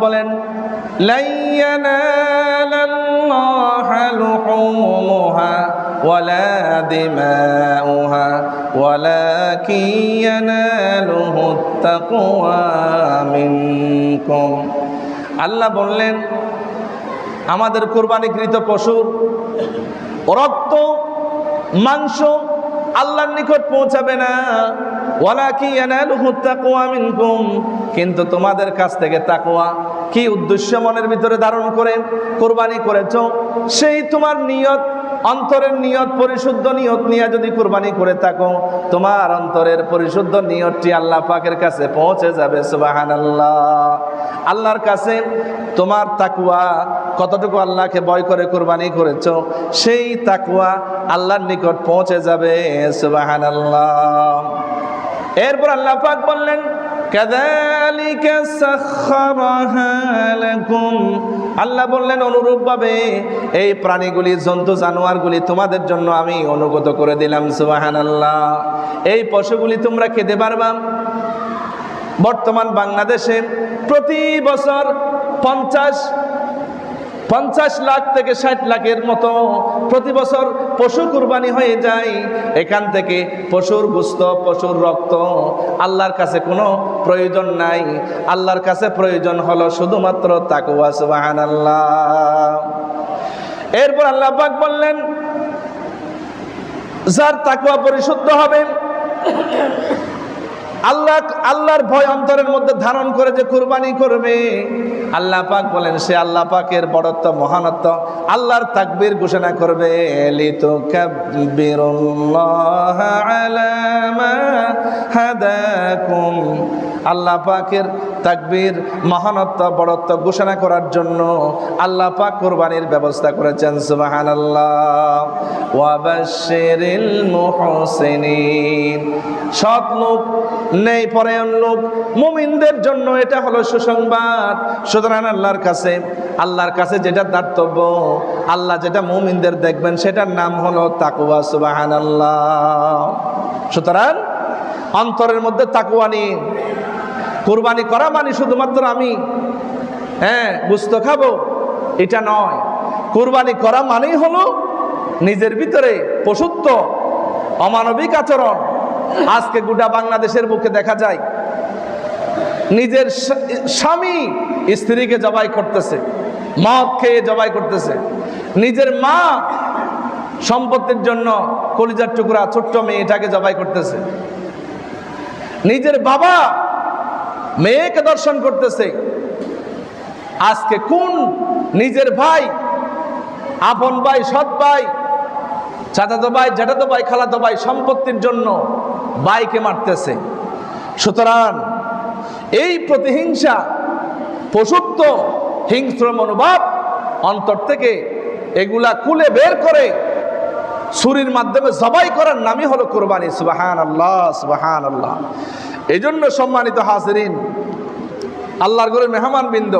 বলেন লা ইয়ানালাল্লাহা লুহুমুহা ওয়ালা দিমাউহা ওয়ালাকিন ইয়ানালুহুত তাকওয়া মিনকুম। আল্লাহ বললেন আমাদের কুরবানিকৃত পশুর রক্ত মাংস আল্লাহর নিকট পৌঁছাবে না, ওয়ালাকিন ইয়ানালুহুত তাকওয়া মিনকুম, কিন্তু তোমাদের কাছ থেকে তাকওয়া কি উদ্দেশ্য মনের ভিতরে ধারণ করে কুরবানি করেছো, সেই তোমার নিয়ত, অন্তরের নিয়ত, পরিশুদ্ধ নিয়ত নিয়ে যদি কুরবানি করে থাকো, তোমার অন্তরের পরিশুদ্ধ নিয়তটি আল্লাহ পাকের কাছে পৌঁছে যাবে। সুবহানাল্লাহ। আল্লাহর কাছে তোমার তাকওয়া কতটুকু আল্লাহকে ভয় করে কুরবানি করেছো, সেই তাকওয়া আল্লাহর নিকট পৌঁছে যাবে। সুবহানাল্লাহ। এরপর আল্লাহ পাক বললেন কাযালিকা সাখখারাহা লাকুম, আল্লাহ বললেন অনুরূপভাবে এই প্রাণীগুলি, জন্তু জানোয়ারগুলি তোমাদের জন্য আমি অনুগত করে দিলাম। সুবহানাল্লাহ। এই পশুগুলি তোমরা খেতে পারবা। বর্তমান বাংলাদেশে প্রতি বছর 50 লাখ থেকে 60 লাখের মতো প্রতি বছর পশু কুরবানি হয়ে যায়। এখান থেকে পশুর গোশত, পশুর রক্ত আল্লাহর কাছে কোনো প্রয়োজন নাই। আল্লাহর কাছে প্রয়োজন হলো শুধুমাত্র তাকওয়া। সুবহানাল্লাহ। এরপর আল্লাহ পাক বললেন যার তাকওয়া পরিশুদ্ধ হবে, আল্লাহর ভয় অন্তরের মধ্যে ধারণ করে যে কুরবানি করবে, আল্লাহ পাক বলেন সে আল্লাহ পাকের বড়ত্ব, মহানত্ব, আল্লাহর তাকবীর ঘোষণা করবে। লিতুকাব্বিরুল্লাহা আলা মা হাদাকুম, আল্লাহ পাকের তাকবীর, মহানত্ব, বড়ত্ব ঘোষণা করার জন্য আল্লাহ পাক কুরবানির ব্যবস্থা করেছেন। সুবহানাল্লাহ। ওয়া বাশশিরিল মুহসিনিন, সৎ লোক, নেই পরায়ণ লোক, মুমিনদের জন্য এটা হলো সুসংবাদ। সুতরাং আল্লাহর কাছে যেটা দাতব্য, আল্লাহ যেটা মুমিনদের দেখবেন সেটার নাম হলো তাকওয়া। সুবহানাল্লাহ। সুতরাং অন্তরের মধ্যে তাকওয়া নিয়ে কুরবানি করা মানে শুধুমাত্র আমি গোশত খাবো এটা নয়। কুরবানি করা মানেই হলো নিজের ভিতরে পশুত্ব, অমানবিক আচরণ। আজকে গোটা বাংলাদেশের বুকে দেখা যায় নিজের স্বামী স্ত্রীকে জবাই করতেছে, মদ খেয়ে জবাই করতেছে, নিজের মা সম্পত্তির জন্য কলিজার টুকরা ছোট্ট মেয়েটাকে জবাই করতেছে, নিজের বাবা মেয়েকে দর্শন করতেছে। আজকে কোন নিজের ভাই, আপন ভাই, সৎ ভাই, চাচাতো ভাই, জ্যাঠাতো ভাই, খালাতো ভাই সম্পত্তির জন্য ভাইকে মারতেছে। সুতরাং এই প্রতিহিংসা, পশুত্ব, হিংস্র মনোভাব অন্তর থেকে এগুলা খুলে বের করে ছুরির মাধ্যমে জবাই করার নামই হলো কুরবানি। সুবহানাল্লাহ, সুবহানাল্লাহ। এই জন্য সম্মানিত হাজিরিন, আল্লাহর ঘরের মেহমান বৃন্দ,